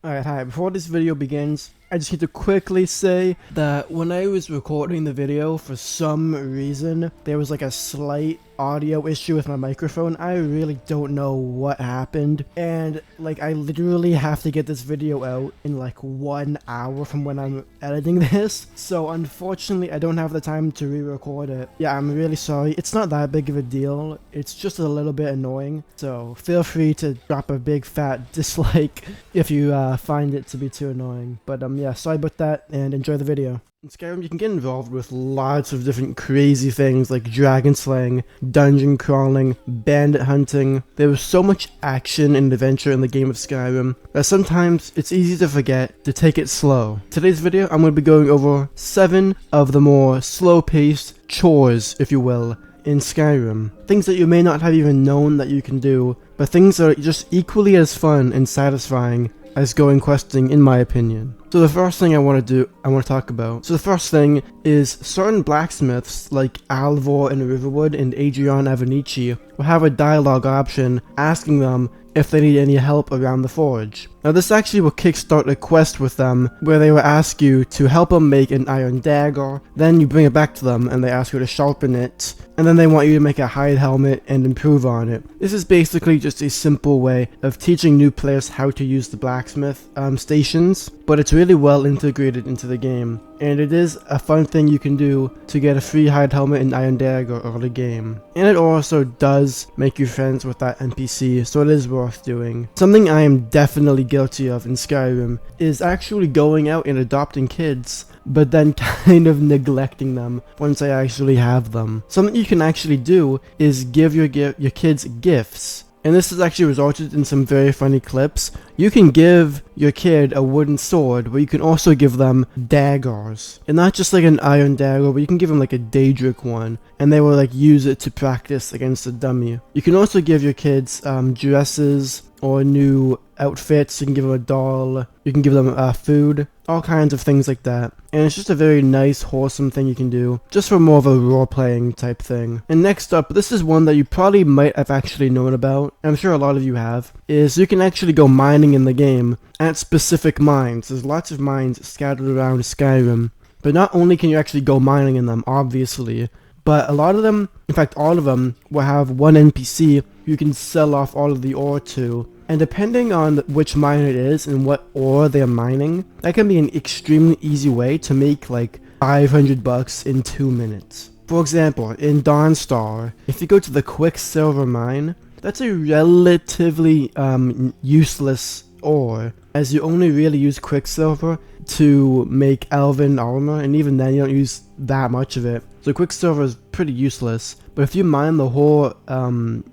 Alright, hi. Before this video begins, I just need to quickly say that when I was recording the video, for some reason, there was like a slight audio issue with my microphone. I really don't know what happened, and like I literally have to get this video out in like 1 hour from when I'm editing this, so unfortunately I don't have the time to re-record it. Yeah, I'm really sorry. It's not that big of a deal. It's just a little bit annoying, so feel free to drop a big fat dislike if you find it to be too annoying. But yeah, sorry about that, and enjoy the video. In Skyrim, you can get involved with lots of different crazy things like dragon slaying, dungeon crawling, bandit hunting. There was so much action and adventure in the game of Skyrim that sometimes it's easy to forget to take it slow. Today's video, I'm going to be going over 7 of the more slow-paced chores, if you will, in Skyrim. Things that you may not have even known that you can do, but things that are just equally as fun and satisfying as going questing, in my opinion. So the first thing I want to talk about. So the first thing is certain blacksmiths like Alvor in Riverwood and Adrian Avenici will have a dialogue option asking them if they need any help around the forge. Now this actually will kickstart a quest with them where they will ask you to help them make an iron dagger, then you bring it back to them and they ask you to sharpen it, and then they want you to make a hide helmet and improve on it. This is basically just a simple way of teaching new players how to use the blacksmith stations, but it's really well integrated into the game, and it is a fun thing you can do to get a free hide helmet and iron dagger early game. And it also does make you friends with that NPC, so it is worth doing. Something I am definitely guilty of in Skyrim is actually going out and adopting kids, but then kind of neglecting them once I actually have them. Something you can actually do is give your kids gifts. And this has actually resulted in some very funny clips. You can give your kid a wooden sword, but you can also give them daggers. And not just like an iron dagger, but you can give them like a Daedric one, and they will like use it to practice against a dummy. You can also give your kids dresses or new outfits. You can give them a doll, you can give them food, all kinds of things like that. And it's just a very nice, wholesome thing you can do, just for more of a role-playing type thing. And next up, this is one that you probably might have actually known about, and I'm sure a lot of you have, is you can actually go mining in the game at specific mines. There's lots of mines scattered around Skyrim, but not only can you actually go mining in them, obviously, but a lot of them, in fact all of them, will have one NPC you can sell off all of the ore to. And depending on which mine it is and what ore they're mining, that can be an extremely easy way to make like 500 bucks in 2 minutes. For example, in Dawnstar, if you go to the Quicksilver mine, that's a relatively useless ore, as you only really use Quicksilver to make elven armor, and even then you don't use that much of it. So Quicksilver is pretty useless, but if you mine the whole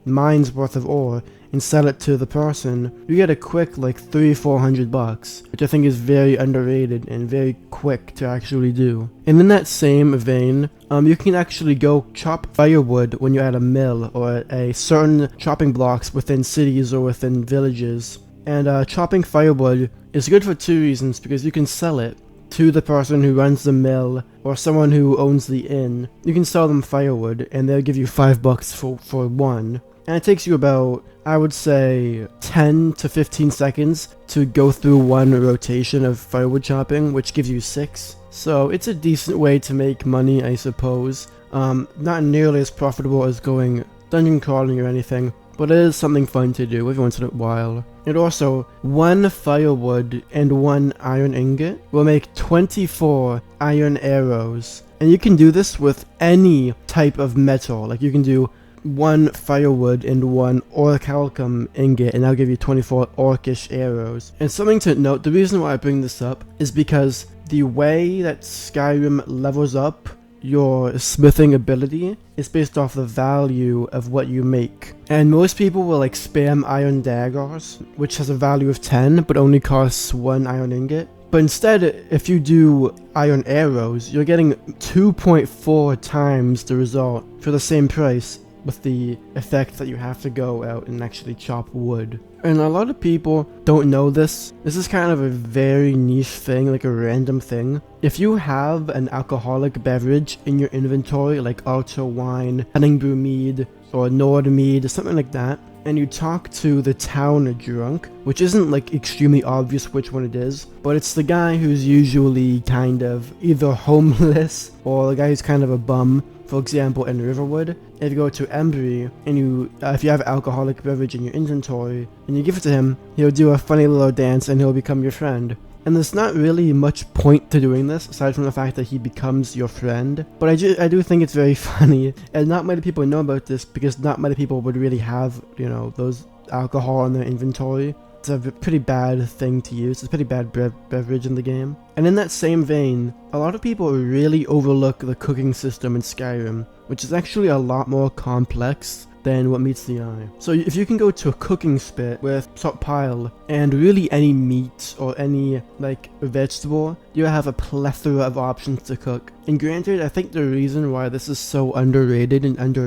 mine's worth of ore and sell it to the person, you get a quick like 300-400 bucks, which I think is very underrated and very quick to actually do. And in that same vein, you can actually go chop firewood when you're at a mill or a certain chopping blocks within cities or within villages. And chopping firewood is good for 2 reasons, because you can sell it to the person who runs the mill or someone who owns the inn. You can sell them firewood and they'll give you $5 for one. And it takes you about, I would say, 10 to 15 seconds to go through one rotation of firewood chopping, which gives you 6. So it's a decent way to make money, I suppose. Not nearly as profitable as going dungeon crawling or anything, but it is something fun to do every once in a while. And also, 1 firewood and 1 iron ingot will make 24 iron arrows. And you can do this with any type of metal. Like you can do 1 firewood and 1 orichalcum ingot, and that'll give you 24 orcish arrows. And something to note, the reason why I bring this up is because the way that Skyrim levels up your smithing ability is based off the value of what you make. And most people will like spam iron daggers, which has a value of 10 but only costs 1 iron ingot. But instead, if you do iron arrows, you're getting 2.4 times the result for the same price, with the effect that you have to go out and actually chop wood. And a lot of people don't know this. This is kind of a very niche thing, like a random thing. If you have an alcoholic beverage in your inventory, like Ultra Wine, Honningbrew Mead, or Nord Mead, something like that, and you talk to the town drunk, which isn't like extremely obvious which one it is, but it's the guy who's usually kind of either homeless or the guy who's kind of a bum. For example, in Riverwood, if you go to Embry and if you have alcoholic beverage in your inventory and you give it to him, he'll do a funny little dance and he'll become your friend. And there's not really much point to doing this aside from the fact that he becomes your friend, but I do think it's very funny, and not many people know about this because not many people would really have, you know, those alcohol in their inventory. It's a pretty bad thing to use. It's a pretty bad beverage in the game. And in that same vein, a lot of people really overlook the cooking system in Skyrim, which is actually a lot more complex than what meets the eye. So if you can go to a cooking spit with salt pile and really any meat or any like vegetable, you have a plethora of options to cook. And granted, I think the reason why this is so underrated and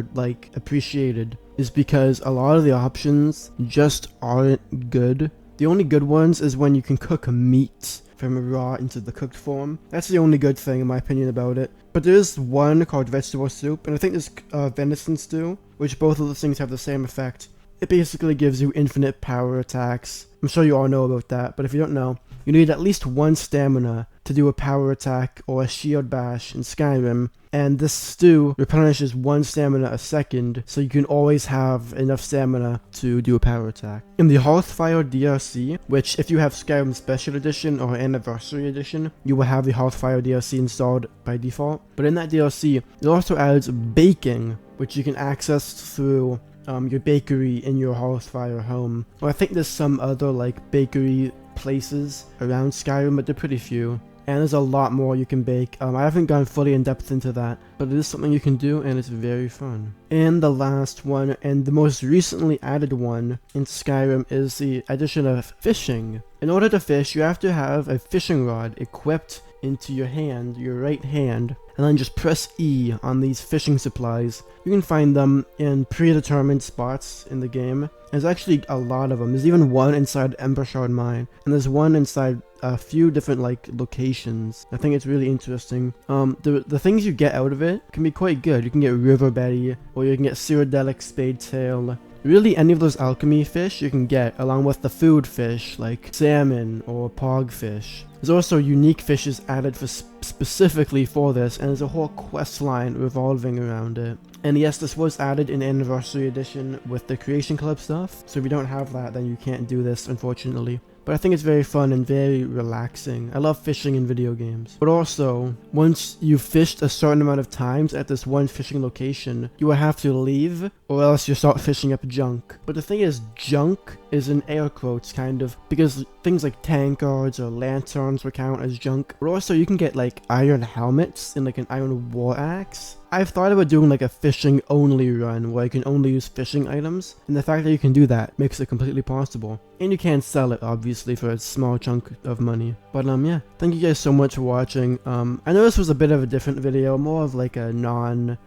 appreciated is because a lot of the options just aren't good. The only good ones is when you can cook meat from raw into the cooked form. That's the only good thing in my opinion about it. But there is one called vegetable soup, and I think there's venison stew, which both of those things have the same effect. It basically gives you infinite power attacks. I'm sure you all know about that, but if you don't know, you need at least one stamina to do a power attack or a shield bash in Skyrim, and this stew replenishes one stamina a second, so you can always have enough stamina to do a power attack. In the Hearthfire DLC, which if you have Skyrim Special Edition or Anniversary Edition, you will have the Hearthfire DLC installed by default. But in that DLC, it also adds baking, which you can access through your bakery in your Hearthfire home. Or I think there's some other like bakery places around Skyrim, but they're pretty few. And there's a lot more you can bake. I haven't gone fully in depth into that, but it is something you can do and it's very fun. And the last one, and the most recently added one in Skyrim, is the addition of fishing. In order to fish, you have to have a fishing rod equipped into your hand, your right hand, and then just press E on these fishing supplies. You can find them in predetermined spots in the game. There's actually a lot of them. There's even one inside Embershard Mine, and there's one inside a few different like locations. I think it's really interesting. The things you get out of it can be quite good. You can get River Betty, or you can get Cyrodiilic Spadetail. Really, any of those alchemy fish you can get along with the food fish like salmon or pogfish. There's also unique fishes added for specifically for this, and there's a whole quest line revolving around it. And yes, this was added in Anniversary Edition with the Creation Club stuff, so if you don't have that, then you can't do this, unfortunately. But I think it's very fun and very relaxing. I love fishing in video games. But also, once you've fished a certain amount of times at this one fishing location, you will have to leave, or else you start fishing up junk. But the thing is, junk is in air quotes, kind of, because things like tankards or lanterns will count as junk. But also, you can get like iron helmets and like an iron war axe. I've thought about doing like a fishing only run where you can only use fishing items, and the fact that you can do that makes it completely possible. And you can sell it obviously for a small chunk of money. But yeah, thank you guys so much for watching. I know this was a bit of a different video, more of like a non-massive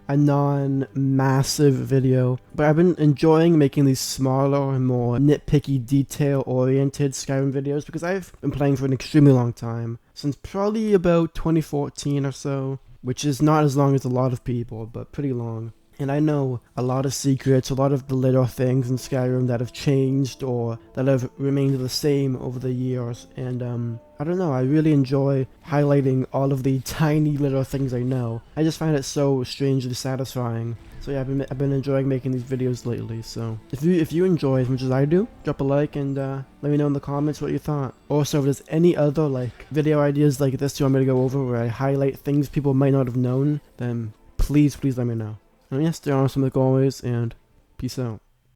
video, but I've been enjoying making these smaller and more nitpicky, detail-oriented Skyrim videos because I've been playing for an extremely long time, since probably about 2014 or so. Which is not as long as a lot of people, but pretty long. And I know a lot of secrets, a lot of the little things in Skyrim that have changed or that have remained the same over the years. And I don't know, I really enjoy highlighting all of the tiny little things I know. I just find it so strangely satisfying. So yeah, I've been enjoying making these videos lately. So if you enjoy as much as I do, drop a like and let me know in the comments what you thought. Also, if there's any other like video ideas like this you want me to go over where I highlight things people might not have known, then please let me know. And yes, stay awesome like always, and peace out.